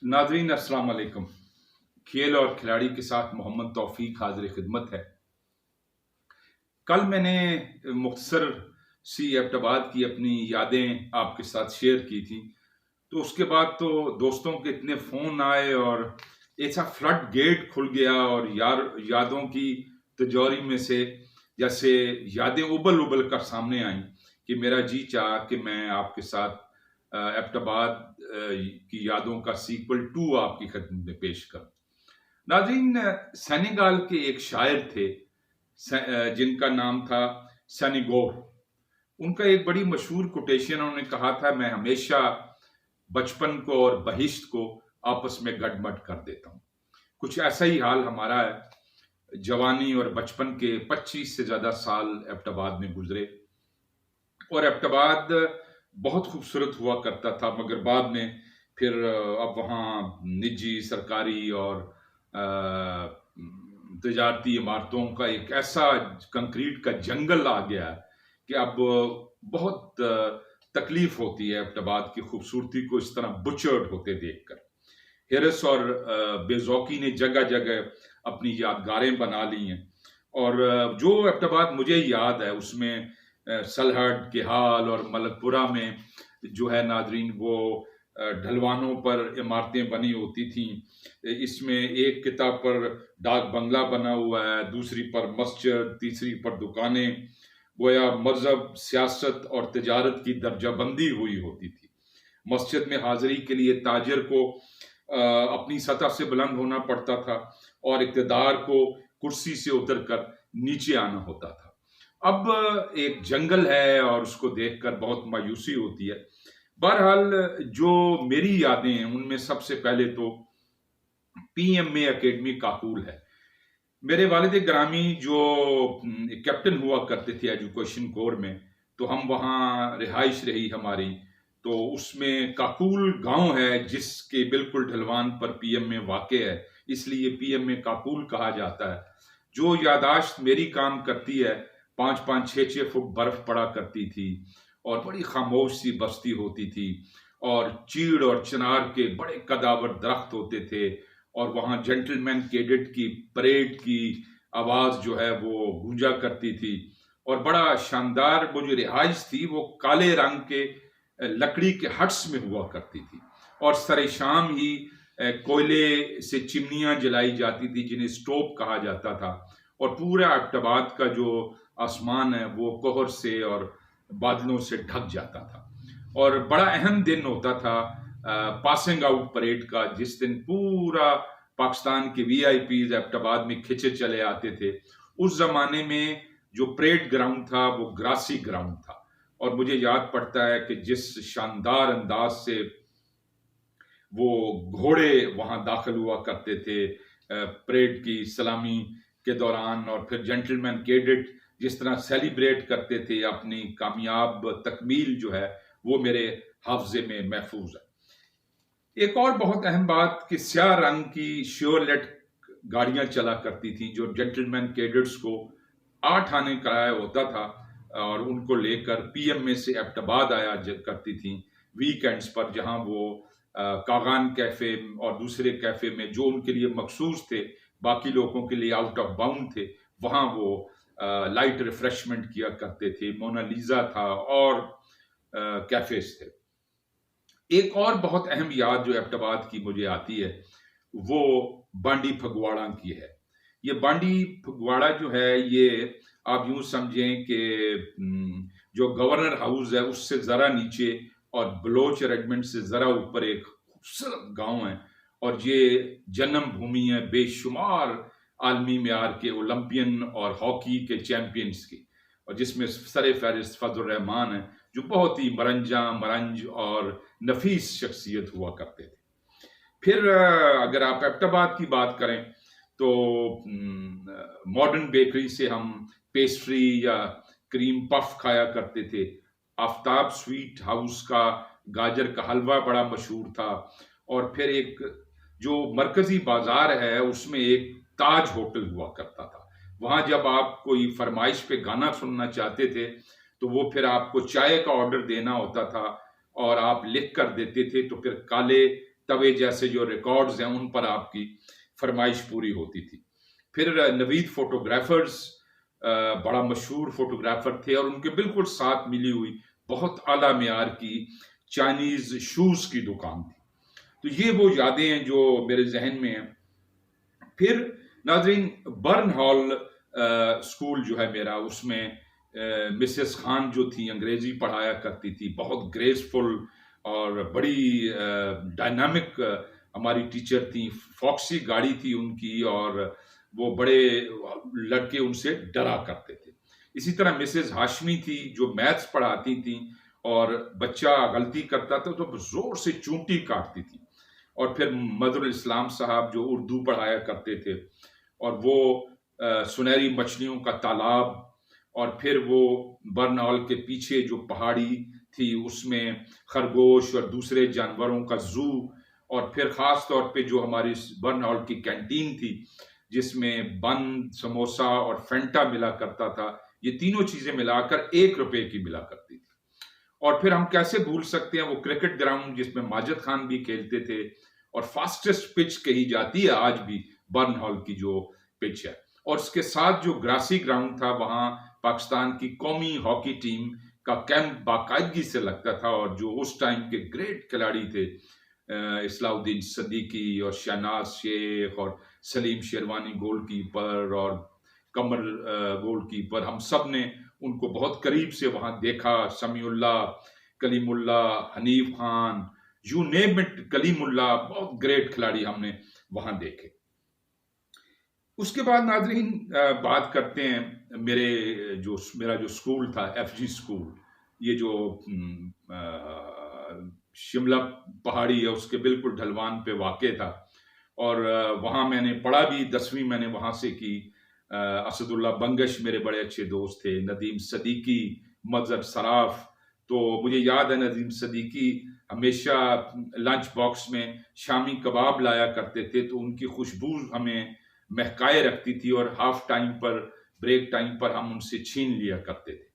नाज़रीन अस्सलाम वालेकुम। खेल और खिलाड़ी के साथ मोहम्मद तौफीक हाज़िर खिदमत है। कल मैंने मुख्तसर सी एबटाबाद की अपनी यादें आपके साथ शेयर की थी। तो उसके बाद तो दोस्तों के इतने फ़ोन आए और ऐसा फ्लड गेट खुल गया और यादों की तिजोरी में से जैसे यादें उबल-उबल कर सामने आईं कि मेरा जी चाहा कि मैं आपके साथ एबटाबाद की यादों का सीक्वल 2 आपकी खिदमत में पेश करूँ। नाज़रीन, सेनेगाल के एक शायर थे जिनका नाम था सेनेगोर। उनका एक बड़ी मशहूर कोटेशन उन्होंने कहा था, मैं हमेशा बचपन को और बहिश्त को आपस में गडमड कर देता हूँ। कुछ ऐसा ही हाल हमारा है। जवानी और बचपन के 25 से ज़्यादा साल एबटाबाद में गुजरे और एबटाबाद बहुत खूबसूरत हुआ करता था, मगर बाद में फिर अब वहाँ निजी, सरकारी और तजारती इमारतों का एक ऐसा कंक्रीट का जंगल आ गया है कि अब बहुत तकलीफ होती है एबटाबाद की खूबसूरती को इस तरह बुचर्ड होते देखकर। हिरस और बेज़ौकी ने जगह जगह अपनी यादगारें बना ली हैं और जो एबटाबाद मुझे याद है उसमें सलहट, गेहाल और मलकपुरा में जो है नाजरीन वो ढलवानों पर इमारतें बनी होती थीं। इसमें एक किताब पर डाक बंगला बना हुआ है, दूसरी पर मस्जिद, तीसरी पर दुकानें, गोया मजहब, सियासत और तजारत की दर्जाबंदी हुई होती थी। मस्जिद में हाजिरी के लिए ताजिर को अपनी सतह से बुलंद होना पड़ता था और इक़्तिदार को कुर्सी से उतरकर नीचे आना होता था। अब एक जंगल है और उसको देखकर बहुत मायूसी होती है। बहरहाल जो मेरी यादें हैं उनमें सबसे पहले तो पीएमए अकेडमी काकुल है। मेरे वालिद ग्रामी जो कैप्टन हुआ करते थे एजुकेशन कोर में, तो हम वहाँ रिहाइश रही हमारी। तो उसमें काकुल गांव है जिसके बिल्कुल ढलवान पर पीएमए वाक़ है, इसलिए पीएमए काकुल कहा जाता है। जो यादाश्त मेरी काम करती है, 5-5, 6-6 फुट बर्फ पड़ा करती थी और बड़ी खामोश सी बस्ती होती थी और चीड़ और चिनार के बड़े कदावर दरख्त होते थे और वहाँ जेंटलमैन कैडेट की परेड की आवाज़ जो है वो गूंजा करती थी और बड़ा शानदार वो जो रिहाइश थी वो काले रंग के लकड़ी के हट्स में हुआ करती थी और सरे शाम ही कोयले से चिमनियां जलाई जाती थी जिन्हें स्टोव कहा जाता था और पूरा एबटाबाद का जो आसमान है वो कोहर से और बादलों से ढक जाता था। और बड़ा अहम दिन होता था पासिंग आउट परेड का, जिस दिन पूरा पाकिस्तान के वीआईपीज एबटाबाद में खिंचे चले आते थे। उस जमाने में जो परेड ग्राउंड था वो ग्रासी ग्राउंड था और मुझे याद पड़ता है कि जिस शानदार अंदाज से वो घोड़े वहां दाखिल हुआ करते थे परेड की सलामी के दौरान और फिर जेंटलमैन कैडेट जिस तरह सेलिब्रेट करते थे अपनी कामयाब तकमील जो है वो मेरे हाफजे में महफूज है। एक और बहुत अहम बात कि स्याह रंग की श्योरलेट गाड़ियां चला करती थी जो जेंटलमैन कैडेट्स को 8 आने किराया होता था और उनको लेकर पीएमए से एबटाबाद आया करती थी वीकेंड्स पर, जहां वो कागान कैफे और दूसरे कैफे में जो उनके लिए मखसूस थे, बाकी लोगों के लिए आउट ऑफ बाउंड थे, वहां वो लाइट रिफ्रेशमेंट किया करते थे। मोनालिजा था और कैफेज थे। एक और बहुत अहम याद जो एबटाबाद की मुझे आती है वो बांडी फगवाड़ा की है। ये बांडी फगवाड़ा जो है ये आप यूं समझें कि जो गवर्नर हाउस है उससे जरा नीचे और बलोच रेजिमेंट से जरा ऊपर एक खूबसूरत गांव है और ये जन्म भूमि है बेशुमार आलमी म्यार के ओलंपियन और हॉकी के चैंपियंस की, और जिसमें सरे फहरिस्त फजल रहमान है जो बहुत ही मरंज और नफीस शख्सियत हुआ करते थे। फिर अगर आप एबटाबाद की बात करें तो मॉडर्न बेकरी से हम पेस्ट्री या क्रीम पफ खाया करते थे। आफ्ताब स्वीट हाउस का गाजर का हलवा बड़ा मशहूर था और फिर एक जो मरकजी बाजार है उसमें एक ताज होटल हुआ करता था। वहां जब आप कोई फरमाइश पे गाना सुनना चाहते थे तो वो फिर आपको चाय का ऑर्डर देना होता था और आप लिख कर देते थे, तो फिर काले तवे जैसे जो रिकॉर्ड्स हैं उन पर आपकी फरमाइश पूरी होती थी। फिर नवीद फोटोग्राफर्स बड़ा मशहूर फोटोग्राफर थे और उनके बिल्कुल साथ मिली हुई बहुत आला मेयार की चाइनीज शूज की दुकान थी। तो ये वो यादें हैं जो मेरे जहन में हैं। फिर नाजरीन, बर्न हॉल स्कूल जो है मेरा, उसमें मिसेस खान जो थी अंग्रेजी पढ़ाया करती थी, बहुत ग्रेसफुल और बड़ी डायनामिक हमारी टीचर थी। फॉक्सी गाड़ी थी उनकी और वो बड़े लड़के उनसे डरा करते थे। इसी तरह मिसेस हाशमी थी जो मैथ्स पढ़ाती थी और बच्चा गलती करता था तो जोर से चूंटी काटती थी। और फिर मदरुल इस्लाम साहब जो उर्दू पढ़ाया करते थे, और वो सुनहरी मछलियों का तालाब, और फिर वो बर्नहॉल के पीछे जो पहाड़ी थी उसमें खरगोश और दूसरे जानवरों का जू, और फिर खास तौर पे जो हमारी बर्नहॉल की कैंटीन थी जिसमें बन, समोसा और फेंटा मिला करता था। ये तीनों चीजें मिलाकर 1 रुपए की मिला करती थी। और फिर हम कैसे भूल सकते हैं वो क्रिकेट ग्राउंड जिसमें माजिद खान भी खेलते थे, और फास्टेस्ट पिच कही जाती है आज भी बर्नहॉल की जो पिच है। और इसके साथ जो ग्रासी ग्राउंड था वहां पाकिस्तान की कौमी हॉकी टीम का कैंप बाकायदगी से लगता था, और जो उस टाइम के ग्रेट खिलाड़ी थे इस्लाउद्दीन सदीकी और शहनाज शेख और सलीम शेरवानी गोलकीपर और कमर गोलकीपर, हम सब ने उनको बहुत करीब से वहां देखा। Samiullah, Kalimulla, Hanif Khan, you name it, Kalimulla, बहुत ग्रेट खिलाड़ी हमने वहां देखे। उसके बाद नाजरीन बात करते हैं मेरा जो स्कूल था, एफजी स्कूल, ये जो शिमला पहाड़ी है उसके बिल्कुल ढलवान पे वाक़े था। और वहाँ मैंने पढ़ा भी, 10वीं मैंने वहाँ से की। असदुल्ला बंगश मेरे बड़े अच्छे दोस्त थे, नदीम सदीकी, मजहर सराफ। तो मुझे याद है नदीम सदीकी हमेशा लंच बॉक्स में शामी कबाब लाया करते थे, तो उनकी खुशबू हमें महकाए रखती थी और हाफ टाइम पर, ब्रेक टाइम पर हम उनसे छीन लिया करते थे।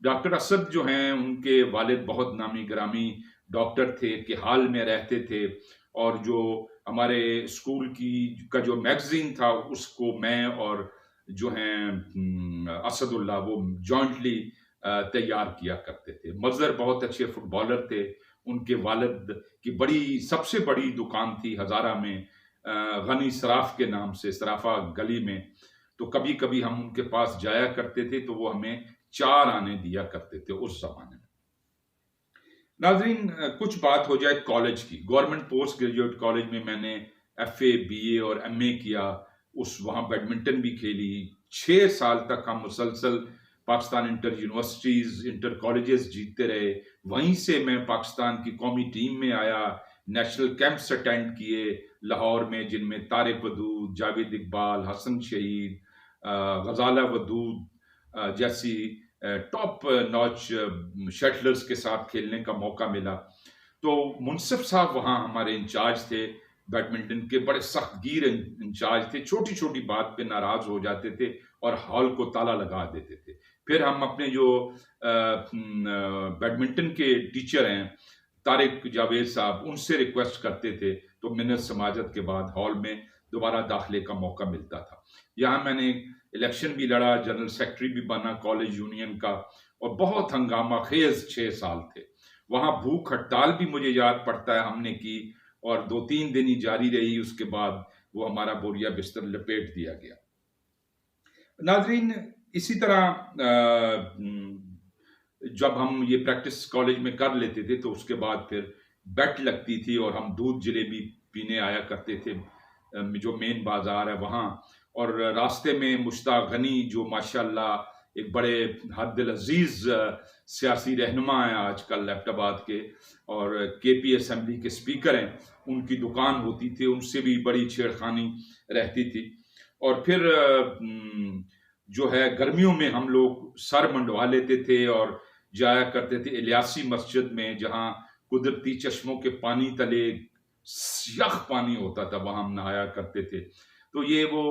डॉक्टर असद जो हैं उनके वालिद बहुत नामी ग्रामी डॉक्टर थे कि हाल में रहते थे, और जो हमारे स्कूल की का जो मैगजीन था उसको मैं और जो हैं असदुल्ला वो जॉइंटली तैयार किया करते थे। मजहर बहुत अच्छे फुटबॉलर थे, उनके वालिद की सबसे बड़ी दुकान थी हजारा में, गनी सराफ के नाम से, सराफा गली में। तो कभी कभी हम उनके पास जाया करते थे तो वो हमें 4 आने दिया करते थे उस जमाने में। नाजरीन, कुछ बात हो जाए कॉलेज की। गवर्नमेंट पोस्ट ग्रेजुएट कॉलेज में मैंने एफए, बीए और एमए किया। वहां बैडमिंटन भी खेली। 6 साल तक हम मुसलसल Pakistan inter universities, inter colleges जीतते रहे। वहीं से मैं पाकिस्तान की कौमी टीम में आया। नेशनल कैंप्स अटेंड किए लाहौर में, जिनमें तारिक वदूद, जावेद इकबाल, हसन शहीद, गजाला वदूद जैसी टॉप नॉच शटलर्स के साथ खेलने का मौका मिला। तो मुनसिफ साहब वहाँ हमारे इंचार्ज थे, बैडमिंटन के बड़े सख्तगीर इंचार्ज थे। छोटी छोटी बात पे नाराज हो जाते थे और हॉल को ताला लगा देते थे। फिर हम अपने जो बैडमिंटन के टीचर हैं तारिक जावेद साहब, उनसे रिक्वेस्ट करते थे, तो मिन्नत समाजत के बाद हॉल में दोबारा दाखिले का मौका मिलता था। यहाँ मैंने इलेक्शन भी लड़ा, जनरल सेक्रेटरी भी बना कॉलेज यूनियन का, और बहुत हंगामा खेज 6 साल थे। वहां भूख हड़ताल भी मुझे याद पड़ता है हमने की, और 2-3 दिन ही जारी रही, उसके बाद वो हमारा बोरिया बिस्तर लपेट दिया गया। नाजरीन, इसी तरह जब हम ये प्रैक्टिस कॉलेज में कर लेते थे तो उसके बाद फिर बेट लगती थी और हम दूध जलेबी पीने आया करते थे जो मेन बाजार है वहाँ। और रास्ते में मुश्ताक गनी जो माशाल्लाह एक बड़े हद दिल अजीज सियासी रहनुमा हैं आजकल एबटाबाद के, और केपी असेंबली के स्पीकर हैं, उनकी दुकान होती थी, उनसे भी बड़ी छेड़खानी रहती थी। और फिर जो है गर्मियों में हम लोग सर मंडवा लेते थे और जाया करते थे इलियासी मस्जिद में, जहाँ कुदरती चश्मों के पानी तले यख पानी होता था, वहां हम नहाया करते थे। तो ये वो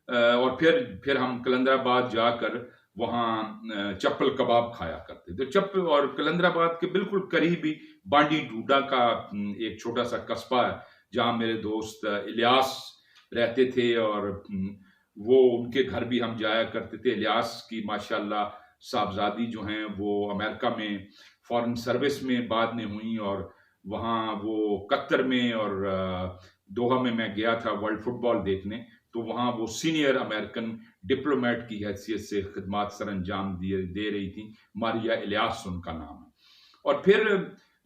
और फिर हम कलंदराबाद जाकर वहाँ चप्पल कबाब खाया करते थे। चप्पल और कलंदराबाद के बिल्कुल करीब ही बांडी डूडा का एक छोटा सा कस्बा है जहाँ मेरे दोस्त इलियास रहते थे, और वो उनके घर भी हम जाया करते थे। इलियास की माशाल्लाह साहबजादी जो हैं वो अमेरिका में फॉरेन सर्विस में बाद में हुई, और वहाँ वो कतर में और दोहा में मैं गया था वर्ल्ड फुटबॉल देखने, तो वहाँ वो सीनियर अमेरिकन डिप्लोमेट की हैसियत से खिदमत सर अंजाम दे रही थी। मारिया इलियास उनका नाम है। और फिर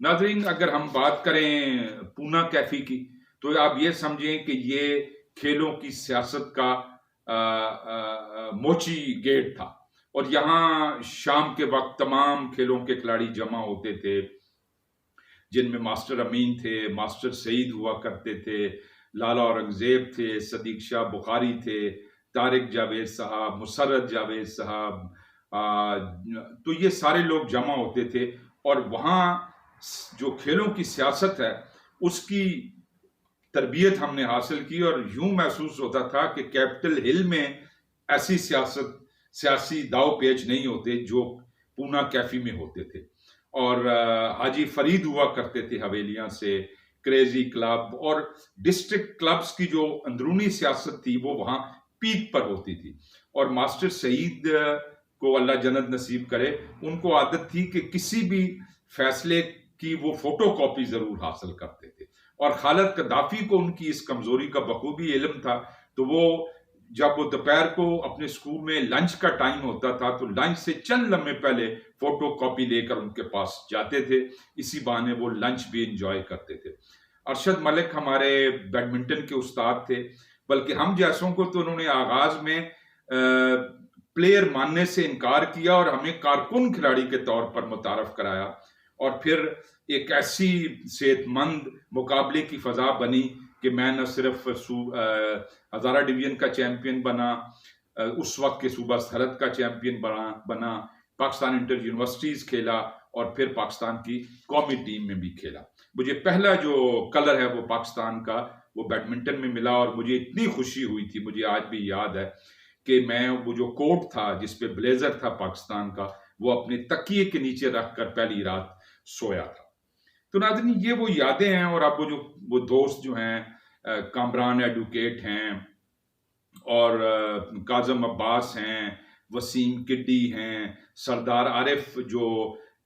नाजरीन, अगर हम बात करें पूना कैफी की, तो आप ये समझें कि ये खेलों की सियासत का मोची गेट था, और यहाँ शाम के वक्त तमाम खेलों के खिलाड़ी जमा होते थे, जिनमें मास्टर अमीन थे, मास्टर सईद हुआ करते थे, लाला औरंगजेब थे, सदीक शाह बुखारी थे, तारिक जावेद साहब, मुसर्रत जावेद साहब, तो ये सारे लोग जमा होते थे। और वहाँ जो खेलों की सियासत है उसकी तरबियत हमने हासिल की, और यूं महसूस होता था कि कैपिटल हिल में ऐसी सियासी दाव पेच नहीं होते जो पूना कैफी में होते थे। और हाजी फरीद हुआ करते थे हवेलियां से, क्रेजी क्लब और डिस्ट्रिक्ट क्लब्स की जो अंदरूनी सियासत थी वो वहां पीक पर होती थी। और मास्टर सईद को अल्लाह जन्नत नसीब करे, उनको आदत थी कि किसी भी फैसले की वो फोटो कॉपी जरूर हासिल करते थे। और खालिद कदाफी को उनकी इस कमजोरी का बखूबी इल्म था, तो वो जब वो दोपहर को अपने स्कूल में लंच का टाइम होता था तो लंच से चंद लम्हे पहले फोटो कॉपी लेकर उनके पास जाते थे। इसी बहाने वो लंच भी इंजॉय करते थे। अरशद मलिक हमारे बैडमिंटन के उस्ताद थे, बल्कि हम जैसों को तो उन्होंने आगाज में प्लेयर मानने से इनकार किया और हमें कारकुन खिलाड़ी के तौर पर मुतारफ कराया। और फिर एक ऐसी सेहतमंद मुकाबले की फजा बनी कि मैं न सिर्फ हजारा डिवीजन का चैंपियन बना, उस वक्त के सूबा सरहद का चैंपियन बना, पाकिस्तान इंटर यूनिवर्सिटीज खेला, और फिर पाकिस्तान की कौमी टीम में भी खेला। मुझे पहला जो कलर है वो पाकिस्तान का वो बैडमिंटन में मिला, और मुझे इतनी खुशी हुई थी, मुझे आज भी याद है कि मैं वो जो कोट था जिसपे ब्लेजर था पाकिस्तान का, वो अपने तकिए के नीचे रखकर पहली रात सोया था। तो नाज़रीन, ये वो यादें हैं। और अब वो दोस्त जो हैं कामरान एडवोकेट हैं, और काजम अब्बास हैं, वसीम किड्डी हैं, सरदार आरिफ जो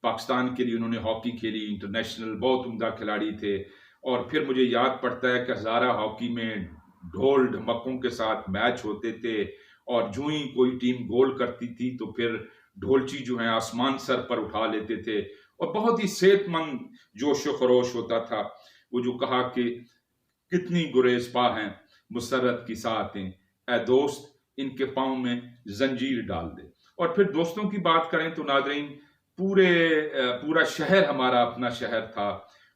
पाकिस्तान के लिए उन्होंने हॉकी खेली इंटरनेशनल, बहुत उम्दा खिलाड़ी थे। और फिर मुझे याद पड़ता है कि हज़ारा हॉकी में ढोल ढमकों के साथ मैच होते थे, और जो ही कोई टीम गोल करती थी तो फिर ढोलची जो है आसमान सर पर उठा लेते थे, और बहुत ही सेहतमंद जोश खरोश होता था। वो जो कहा कि कितनी गुरेजपा हैं मुसर्रत की साहतें, ऐ दोस्त इनके पाँव में जंजीर डाल दे। और फिर दोस्तों की बात करें तो नाज़रीन, पूरा शहर हमारा अपना शहर था,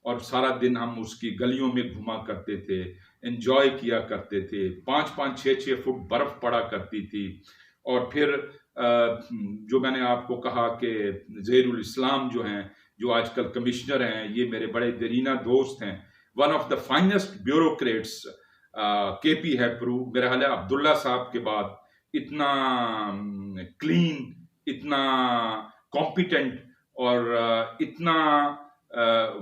और सारा दिन हम उसकी गलियों में घुमा करते थे, एंजॉय किया करते थे। 5-5, 6-6 फुट बर्फ पड़ा करती थी। और फिर जो मैंने आपको कहा कि ज़हीरुल इस्लाम जो हैं, जो आजकल कमिश्नर हैं, ये मेरे बड़े दरीना दोस्त हैं। One of the finest bureaucrats KP हैपरू, मेरा ख्याल है अब्दुल्ला साहब के बाद इतना क्लीन, इतना कॉम्पिटेंट और इतना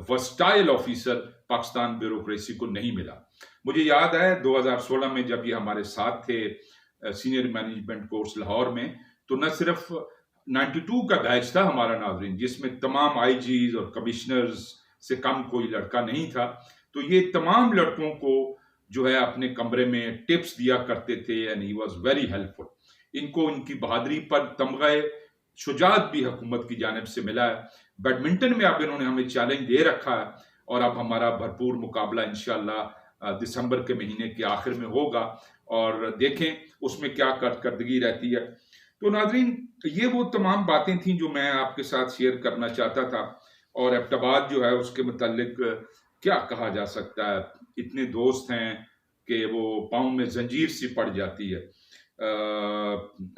वर्सटाइल ऑफिसर पाकिस्तान ब्यूरोक्रेसी को नहीं मिला। मुझे याद है 2016 में जब ये हमारे साथ थे सीनियर मैनेजमेंट कोर्स लाहौर में, तो न सिर्फ 92 का बैच था हमारा नाज़रीन, जिसमें तमाम आईजीज और कमिश्नर्स से कम कोई लड़का नहीं था। तो ये तमाम लड़कों को जो है अपने कमरे में टिप्स दिया करते थे, and he was very helpful. इनको इनकी बहादुरी पर तमगा शुजात भी हुकूमत की जानिब से मिला है। बैडमिंटन में अब इन्होंने हमें चैलेंज दे रखा है, और अब हमारा भरपूर मुकाबला इंशाअल्लाह दिसंबर के महीने के आखिर में होगा, और देखें उसमें क्या कारकर्दगी रहती है। तो नाज़रीन, ये वो तमाम बातें थी जो मैं आपके साथ शेयर करना चाहता था। और एबटाबाद जो है उसके मुतालिक क्या कहा जा सकता है, इतने दोस्त हैं कि वो पाँव में जंजीर सी पड़ जाती है।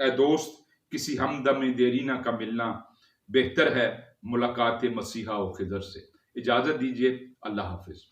ए दोस्त, किसी हमदम देरीना का मिलना बेहतर है मुलाकात मसीहा व खिदर से। इजाजत दीजिए, अल्लाह हाफिज।